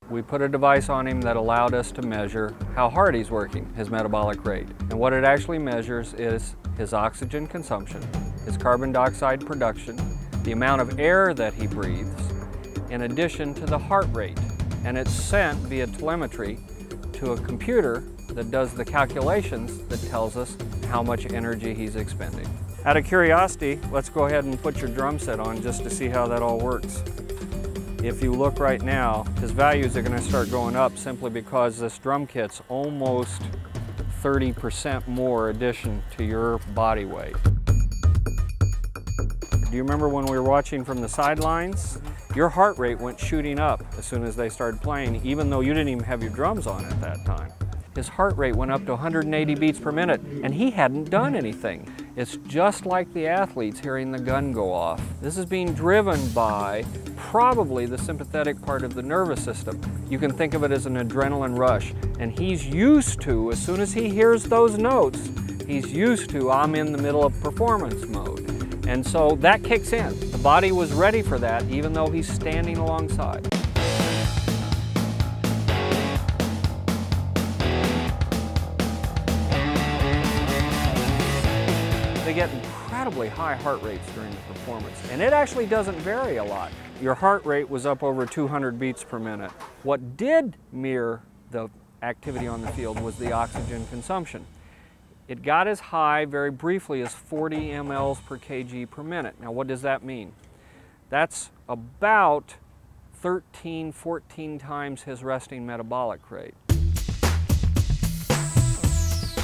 we put a device on him that allowed us to measure how hard he's working, his metabolic rate. And what it actually measures is his oxygen consumption, his carbon dioxide production, the amount of air that he breathes, in addition to the heart rate. And it's sent via telemetry to a computer that does the calculations that tells us how much energy he's expending. Out of curiosity, let's go ahead and put your drum set on just to see how that all works. If you look right now, his values are going to start going up simply because this drum kit's almost 30% more addition to your body weight. Do you remember when we were watching from the sidelines? Your heart rate went shooting up as soon as they started playing, even though you didn't even have your drums on at that time. His heart rate went up to 180 beats per minute, and he hadn't done anything. It's just like the athletes hearing the gun go off. This is being driven by probably the sympathetic part of the nervous system. You can think of it as an adrenaline rush, and he's used to, as soon as he hears those notes, he's used to, I'm in the middle of performance mode. And so that kicks in. The body was ready for that, even though he's standing alongside. They get incredibly high heart rates during the performance, and it actually doesn't vary a lot. Your heart rate was up over 200 beats per minute. What did mirror the activity on the field was the oxygen consumption. It got as high very briefly as 40 mLs per kg per minute. Now what does that mean? That's about 13, 14 times his resting metabolic rate.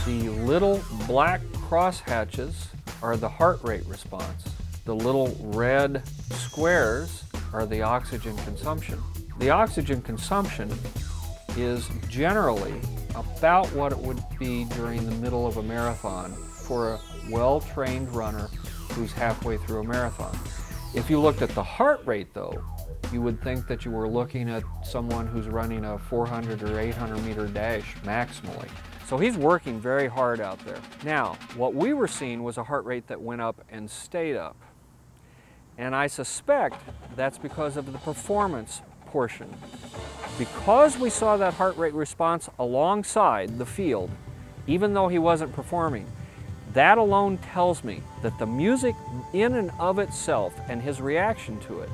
The little black crosshatches are the heart rate response. The little red squares are the oxygen consumption. The oxygen consumption is generally about what it would be during the middle of a marathon for a well-trained runner who's halfway through a marathon. If you looked at the heart rate though, you would think that you were looking at someone who's running a 400 or 800 meter dash maximally. So he's working very hard out there. Now, what we were seeing was a heart rate that went up and stayed up. And I suspect that's because of the performance portion. Because we saw that heart rate response alongside the field, even though he wasn't performing, that alone tells me that the music in and of itself and his reaction to it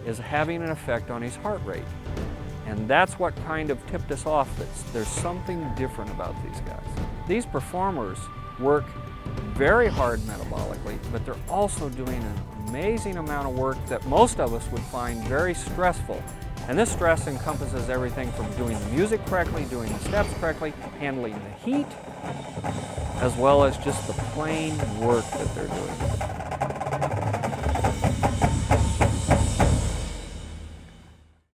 is having an effect on his heart rate. And that's what kind of tipped us off that there's something different about these guys. These performers work very hard metabolically, but they're also doing an amazing amount of work that most of us would find very stressful. And this stress encompasses everything from doing the music correctly, doing the steps correctly, handling the heat, as well as just the plain work that they're doing.